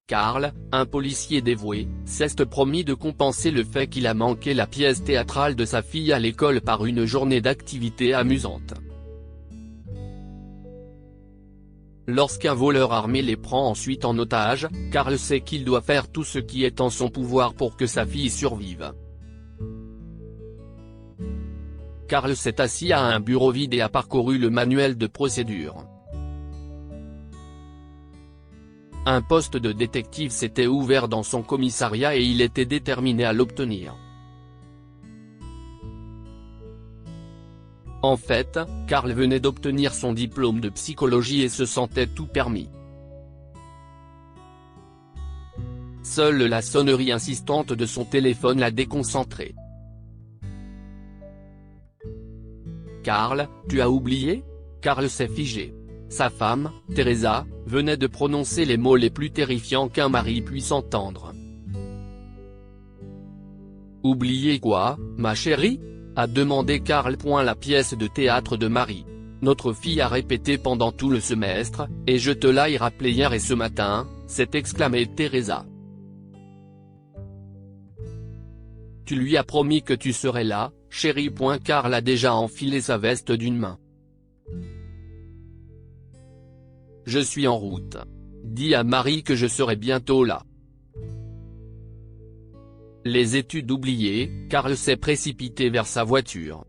Karl, un policier dévoué, s'est promis de compenser le fait qu'il a manqué la pièce théâtrale de sa fille à l'école par une journée d'activités amusantes. Lorsqu'un voleur armé les prend ensuite en otage, Karl sait qu'il doit faire tout ce qui est en son pouvoir pour que sa fille survive. Karl s'est assis à un bureau vide et a parcouru le manuel de procédure. Un poste de détective s'était ouvert dans son commissariat et il était déterminé à l'obtenir. En fait, Karl venait d'obtenir son diplôme de psychologie et se sentait tout permis. Seule la sonnerie insistante de son téléphone l'a déconcentré. « Karl, tu as oublié ?» Karl s'est figé. Sa femme, Teresa, venait de prononcer les mots les plus terrifiants qu'un mari puisse entendre. « Oublié quoi, ma chérie ?» a demandé Karl. La pièce de théâtre de Marie. Notre fille a répété pendant tout le semestre, et je te l'ai rappelé hier et ce matin, s'est exclamée Teresa. Tu lui as promis que tu serais là, chérie. Karl a déjà enfilé sa veste d'une main. Je suis en route. Dis à Marie que je serai bientôt là. Les études oubliées, Karl s'est précipité vers sa voiture.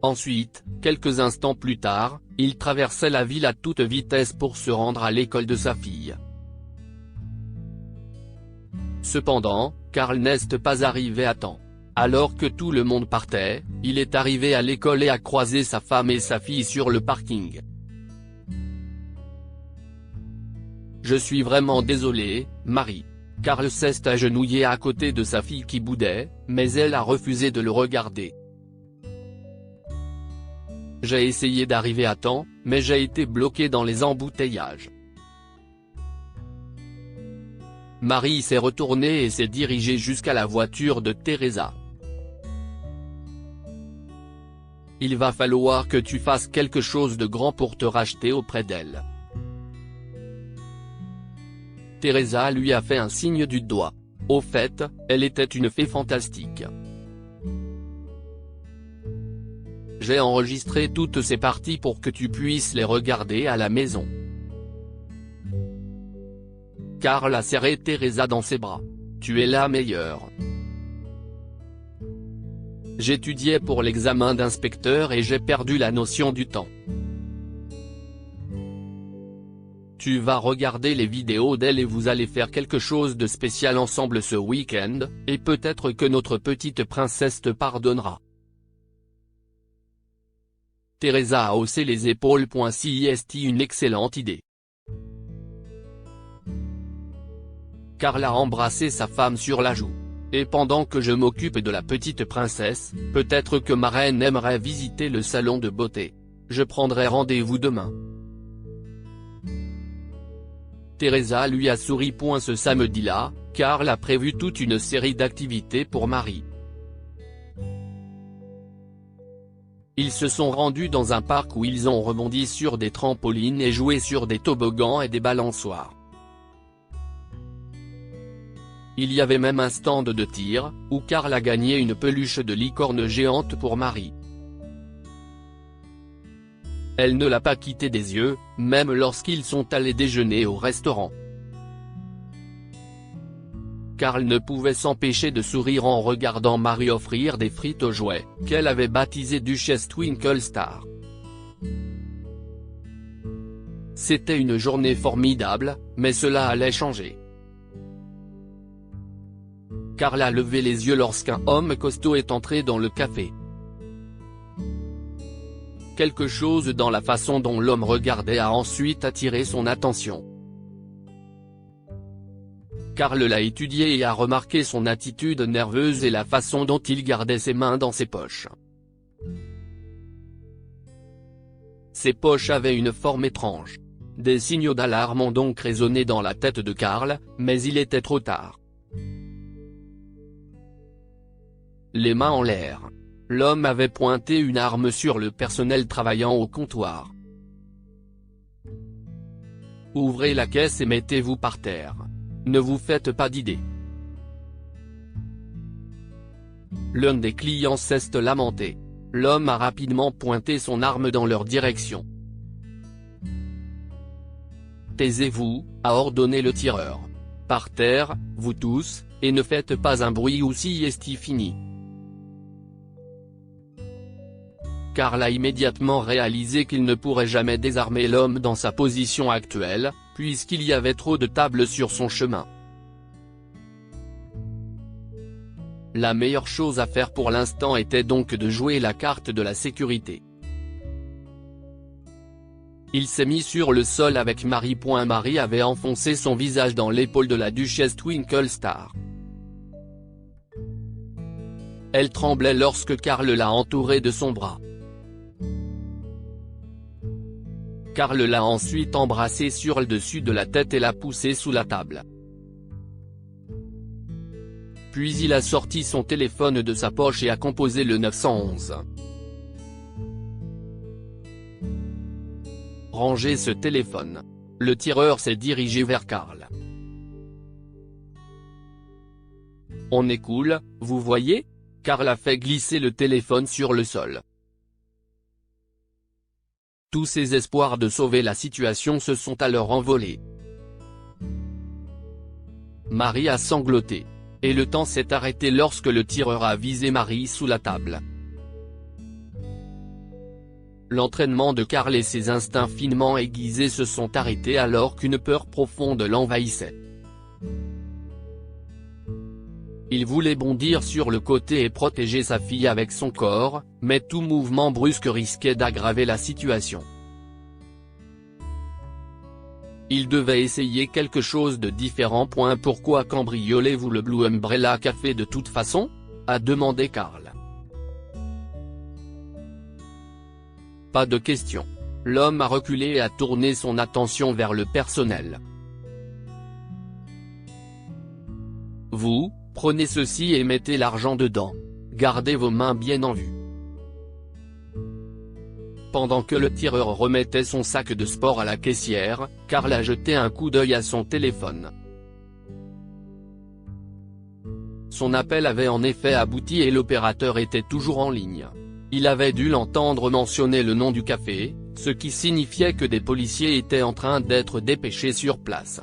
Ensuite, quelques instants plus tard, il traversait la ville à toute vitesse pour se rendre à l'école de sa fille. Cependant, Karl n'est pas arrivé à temps. Alors que tout le monde partait, il est arrivé à l'école et a croisé sa femme et sa fille sur le parking. Je suis vraiment désolé, Marie. Karl s'est agenouillé à côté de sa fille qui boudait, mais elle a refusé de le regarder. J'ai essayé d'arriver à temps, mais j'ai été bloqué dans les embouteillages. Marie s'est retournée et s'est dirigée jusqu'à la voiture de Teresa. Il va falloir que tu fasses quelque chose de grand pour te racheter auprès d'elle. Teresa lui a fait un signe du doigt. Au fait, elle était une fée fantastique. J'ai enregistré toutes ces parties pour que tu puisses les regarder à la maison. Karl a serré Teresa dans ses bras. Tu es la meilleure. J'étudiais pour l'examen d'inspecteur et j'ai perdu la notion du temps. Tu vas regarder les vidéos d'elle et vous allez faire quelque chose de spécial ensemble ce week-end, et peut-être que notre petite princesse te pardonnera. Teresa a haussé les épaules. C'est une excellente idée. Karl a embrassé sa femme sur la joue. Et pendant que je m'occupe de la petite princesse, peut-être que ma reine aimerait visiter le salon de beauté. Je prendrai rendez-vous demain. Teresa lui a souri. Ce samedi-là, Karl a prévu toute une série d'activités pour Marie. Ils se sont rendus dans un parc où ils ont rebondi sur des trampolines et joué sur des toboggans et des balançoires. Il y avait même un stand de tir, où Karl a gagné une peluche de licorne géante pour Marie. Elle ne l'a pas quitté des yeux, même lorsqu'ils sont allés déjeuner au restaurant. Karl ne pouvait s'empêcher de sourire en regardant Marie offrir des frites aux jouets, qu'elle avait baptisées Duchesse Twinkle Star. C'était une journée formidable, mais cela allait changer. Karl a levé les yeux lorsqu'un homme costaud est entré dans le café. Quelque chose dans la façon dont l'homme regardait a ensuite attiré son attention. Karl l'a étudié et a remarqué son attitude nerveuse et la façon dont il gardait ses mains dans ses poches. Ses poches avaient une forme étrange. Des signaux d'alarme ont donc résonné dans la tête de Karl, mais il était trop tard. Les mains en l'air. L'homme avait pointé une arme sur le personnel travaillant au comptoir. Ouvrez la caisse et mettez-vous par terre. Ne vous faites pas d'idées. L'un des clients s'est lamenté. L'homme a rapidement pointé son arme dans leur direction. Taisez-vous, a ordonné le tireur. Par terre, vous tous, et ne faites pas un bruit ou si est fini. Karl a immédiatement réalisé qu'il ne pourrait jamais désarmer l'homme dans sa position actuelle, puisqu'il y avait trop de tables sur son chemin. La meilleure chose à faire pour l'instant était donc de jouer la carte de la sécurité. Il s'est mis sur le sol avec Marie. Marie avait enfoncé son visage dans l'épaule de la duchesse Twinkle Star. Elle tremblait lorsque Karl l'a entourée de son bras. Karl l'a ensuite embrassée sur le dessus de la tête et l'a poussée sous la table. Puis il a sorti son téléphone de sa poche et a composé le 911. Rangez ce téléphone. Le tireur s'est dirigé vers Karl. On est cool, vous voyez ? Karl a fait glisser le téléphone sur le sol. Tous ses espoirs de sauver la situation se sont alors envolés. Marie a sangloté. Et le temps s'est arrêté lorsque le tireur a visé Marie sous la table. L'entraînement de Karl et ses instincts finement aiguisés se sont arrêtés alors qu'une peur profonde l'envahissait. Il voulait bondir sur le côté et protéger sa fille avec son corps, mais tout mouvement brusque risquait d'aggraver la situation. Il devait essayer quelque chose de différent. Pourquoi cambriolez-vous le Blue Umbrella Café de toute façon ? A demandé Karl. Pas de question. L'homme a reculé et a tourné son attention vers le personnel. Vous, prenez ceci et mettez l'argent dedans. Gardez vos mains bien en vue. Pendant que le tireur remettait son sac de sport à la caissière, Karl a jeté un coup d'œil à son téléphone. Son appel avait en effet abouti et l'opérateur était toujours en ligne. Il avait dû l'entendre mentionner le nom du café, ce qui signifiait que des policiers étaient en train d'être dépêchés sur place.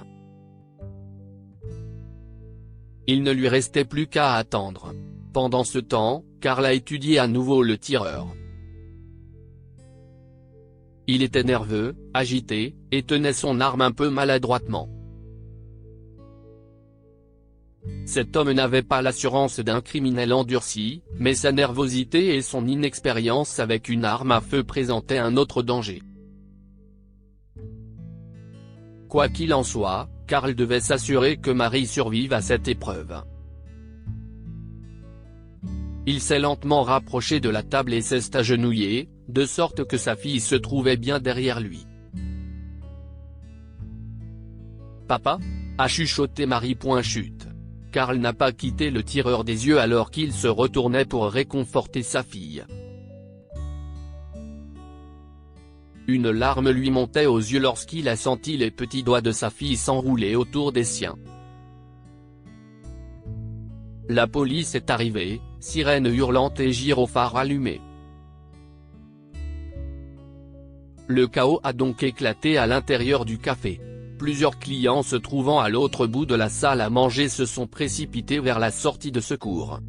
Il ne lui restait plus qu'à attendre. Pendant ce temps, Karl a étudié à nouveau le tireur. Il était nerveux, agité, et tenait son arme un peu maladroitement. Cet homme n'avait pas l'assurance d'un criminel endurci, mais sa nervosité et son inexpérience avec une arme à feu présentaient un autre danger. Quoi qu'il en soit, Karl devait s'assurer que Marie survive à cette épreuve. Il s'est lentement rapproché de la table et s'est agenouillé, de sorte que sa fille se trouvait bien derrière lui. « Papa ?» a chuchoté Marie. Chut. Karl n'a pas quitté le tireur des yeux alors qu'il se retournait pour réconforter sa fille. Une larme lui montait aux yeux lorsqu'il a senti les petits doigts de sa fille s'enrouler autour des siens. La police est arrivée, sirène hurlante et gyrophare allumé. Le chaos a donc éclaté à l'intérieur du café. Plusieurs clients se trouvant à l'autre bout de la salle à manger se sont précipités vers la sortie de secours.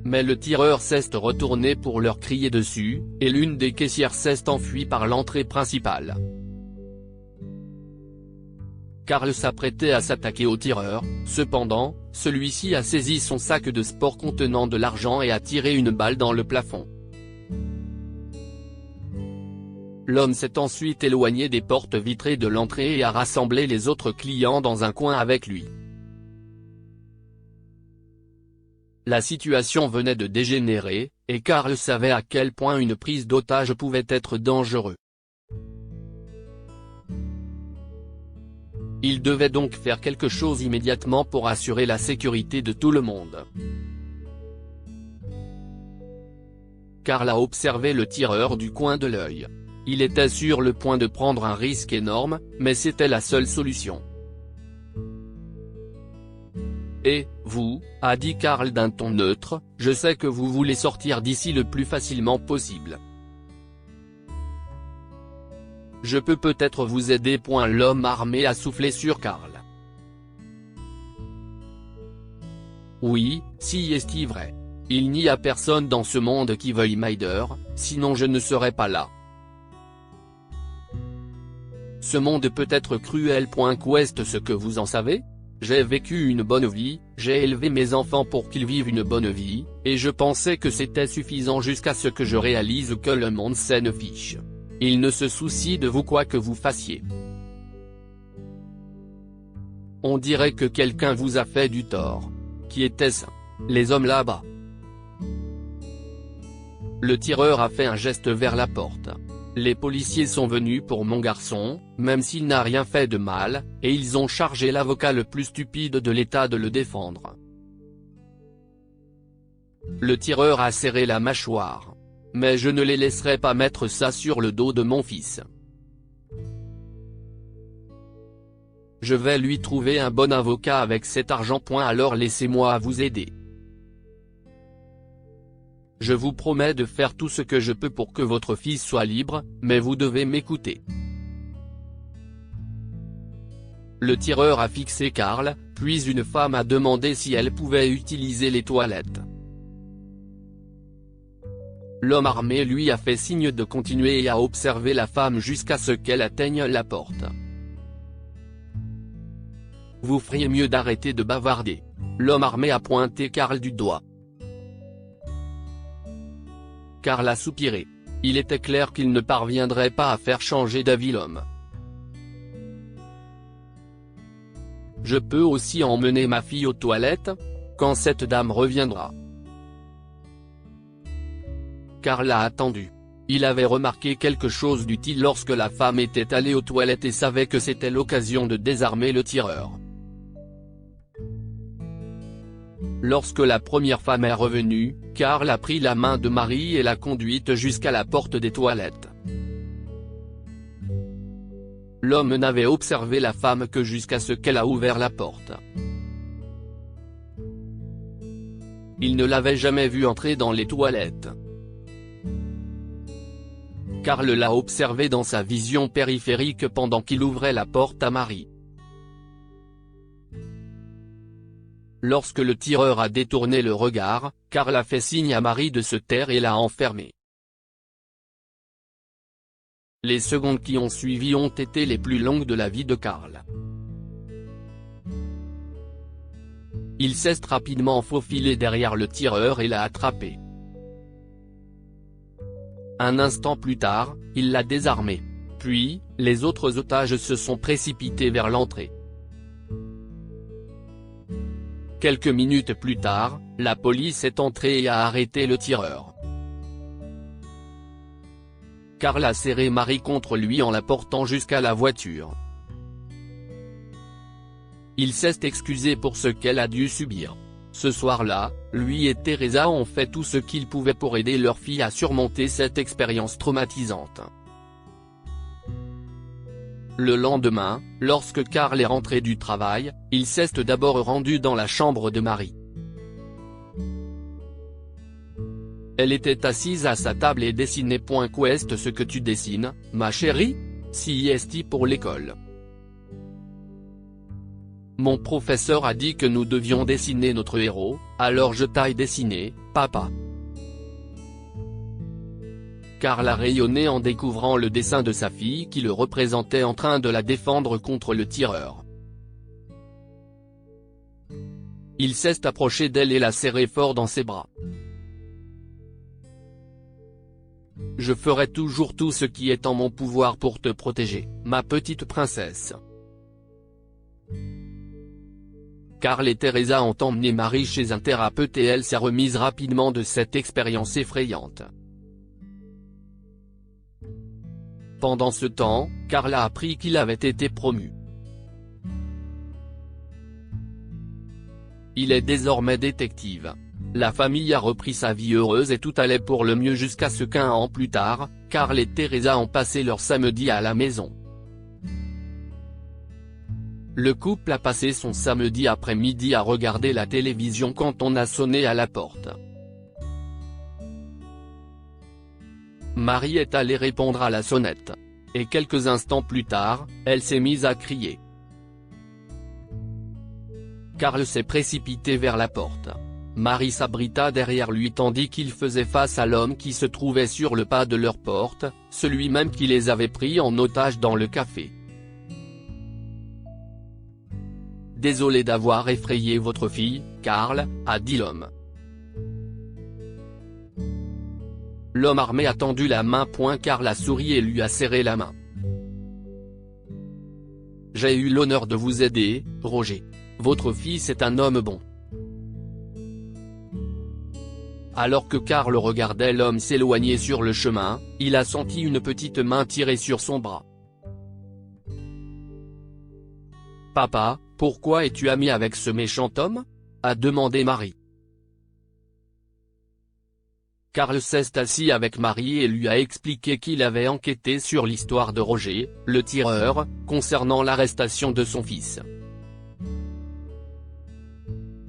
Mais le tireur s'est retourné pour leur crier dessus, et l'une des caissières s'est enfuie par l'entrée principale. Karl s'apprêtait à s'attaquer au tireur, cependant, celui-ci a saisi son sac de sport contenant de l'argent et a tiré une balle dans le plafond. L'homme s'est ensuite éloigné des portes vitrées de l'entrée et a rassemblé les autres clients dans un coin avec lui. La situation venait de dégénérer, et Karl savait à quel point une prise d'otage pouvait être dangereux. Il devait donc faire quelque chose immédiatement pour assurer la sécurité de tout le monde. Karl a observé le tireur du coin de l'œil. Il était sur le point de prendre un risque énorme, mais c'était la seule solution. « Et, vous, a dit Karl d'un ton neutre, je sais que vous voulez sortir d'ici le plus facilement possible. Je peux peut-être vous aider. » L'homme armé a soufflé sur Karl. « Oui, si est-il vrai. Il n'y a personne dans ce monde qui veuille m'aider, sinon je ne serais pas là. Ce monde peut être cruel. Qu'est ce que vous en savez? J'ai vécu une bonne vie, j'ai élevé mes enfants pour qu'ils vivent une bonne vie, et je pensais que c'était suffisant jusqu'à ce que je réalise que le monde s'en fiche. Il ne se soucie de vous quoi que vous fassiez. On dirait que quelqu'un vous a fait du tort. Qui était-ce? Les hommes là-bas. Le tireur a fait un geste vers la porte. Les policiers sont venus pour mon garçon, même s'il n'a rien fait de mal, et ils ont chargé l'avocat le plus stupide de l'État de le défendre. Le tireur a serré la mâchoire. Mais je ne les laisserai pas mettre ça sur le dos de mon fils. Je vais lui trouver un bon avocat avec cet argent. Alors laissez-moi vous aider. Je vous promets de faire tout ce que je peux pour que votre fils soit libre, mais vous devez m'écouter. Le tireur a fixé Karl, puis une femme a demandé si elle pouvait utiliser les toilettes. L'homme armé lui a fait signe de continuer et a observé la femme jusqu'à ce qu'elle atteigne la porte. Vous feriez mieux d'arrêter de bavarder. L'homme armé a pointé Karl du doigt. Karl a soupiré. Il était clair qu'il ne parviendrait pas à faire changer d'avis l'homme. Je peux aussi emmener ma fille aux toilettes, quand cette dame reviendra. Karl a attendu. Il avait remarqué quelque chose d'utile lorsque la femme était allée aux toilettes et savait que c'était l'occasion de désarmer le tireur. Lorsque la première femme est revenue, Karl a pris la main de Marie et l'a conduite jusqu'à la porte des toilettes. L'homme n'avait observé la femme que jusqu'à ce qu'elle a ouvert la porte. Il ne l'avait jamais vue entrer dans les toilettes. Karl l'a observé dans sa vision périphérique pendant qu'il ouvrait la porte à Marie. Lorsque le tireur a détourné le regard, Karl a fait signe à Marie de se taire et l'a enfermée. Les secondes qui ont suivi ont été les plus longues de la vie de Karl. Il s'est rapidement faufilé derrière le tireur et l'a attrapé. Un instant plus tard, il l'a désarmé. Puis, les autres otages se sont précipités vers l'entrée. Quelques minutes plus tard, la police est entrée et a arrêté le tireur. Karl a serré Marie contre lui en la portant jusqu'à la voiture. Il s'est excusé pour ce qu'elle a dû subir. Ce soir-là, lui et Teresa ont fait tout ce qu'ils pouvaient pour aider leur fille à surmonter cette expérience traumatisante. Le lendemain, lorsque Karl est rentré du travail, il s'est d'abord rendu dans la chambre de Marie. Elle était assise à sa table et dessinait. Qu'est ce que tu dessines, ma chérie? Si est pour l'école. Mon professeur a dit que nous devions dessiner notre héros, alors je t'ai dessiné, papa. Karl a rayonné en découvrant le dessin de sa fille qui le représentait en train de la défendre contre le tireur. Il s'est approché d'elle et l'a serrée fort dans ses bras. Je ferai toujours tout ce qui est en mon pouvoir pour te protéger, ma petite princesse. Karl et Teresa ont emmené Marie chez un thérapeute et elle s'est remise rapidement de cette expérience effrayante. Pendant ce temps, Karl a appris qu'il avait été promu. Il est désormais détective. La famille a repris sa vie heureuse et tout allait pour le mieux jusqu'à ce qu'un an plus tard, Karl et Teresa ont passé leur samedi à la maison. Le couple a passé son samedi après-midi à regarder la télévision quand on a sonné à la porte. Marie est allée répondre à la sonnette. Et quelques instants plus tard, elle s'est mise à crier. Karl s'est précipité vers la porte. Marie s'abrita derrière lui tandis qu'il faisait face à l'homme qui se trouvait sur le pas de leur porte, celui même qui les avait pris en otage dans le café. « Désolé d'avoir effrayé votre fille, Karl », a dit l'homme. L'homme armé a tendu la main. Karl a souri et lui a serré la main. « J'ai eu l'honneur de vous aider, Roger. Votre fils est un homme bon. » Alors que Karl regardait l'homme s'éloigner sur le chemin, il a senti une petite main tirer sur son bras. « Papa, pourquoi es-tu ami avec ce méchant homme ?» a demandé Marie. Karl s'est assis avec Marie et lui a expliqué qu'il avait enquêté sur l'histoire de Roger, le tireur, concernant l'arrestation de son fils.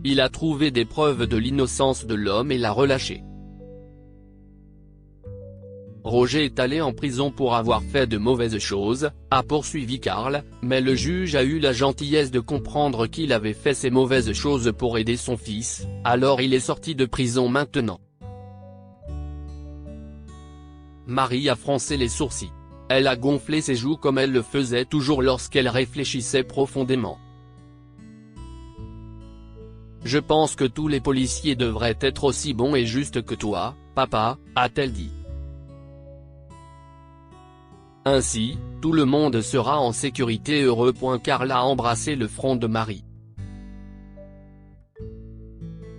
Il a trouvé des preuves de l'innocence de l'homme et l'a relâché. Roger est allé en prison pour avoir fait de mauvaises choses, a poursuivi Karl, mais le juge a eu la gentillesse de comprendre qu'il avait fait ces mauvaises choses pour aider son fils, alors il est sorti de prison maintenant. Marie a froncé les sourcils. Elle a gonflé ses joues comme elle le faisait toujours lorsqu'elle réfléchissait profondément. « Je pense que tous les policiers devraient être aussi bons et justes que toi, papa », a-t-elle dit. Ainsi, tout le monde sera en sécurité et heureux. Karl a embrassé le front de Marie.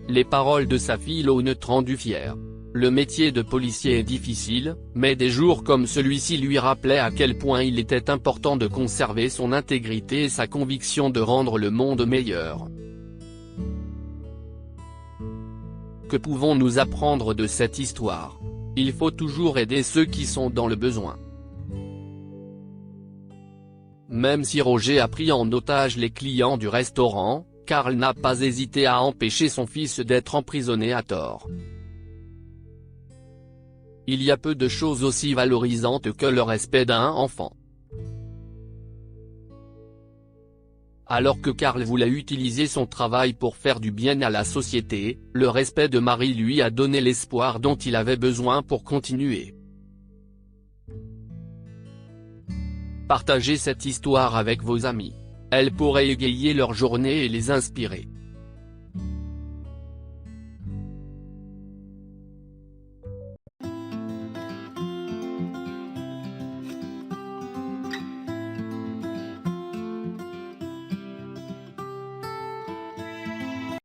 Les paroles de sa fille l'ont rendu fière. Le métier de policier est difficile, mais des jours comme celui-ci lui rappelaient à quel point il était important de conserver son intégrité et sa conviction de rendre le monde meilleur. Que pouvons-nous apprendre de cette histoire? Il faut toujours aider ceux qui sont dans le besoin. Même si Roger a pris en otage les clients du restaurant, Karl n'a pas hésité à empêcher son fils d'être emprisonné à tort. Il y a peu de choses aussi valorisantes que le respect d'un enfant. Alors que Karl voulait utiliser son travail pour faire du bien à la société, le respect de Marie lui a donné l'espoir dont il avait besoin pour continuer. Partagez cette histoire avec vos amis. Elle pourrait égayer leur journée et les inspirer.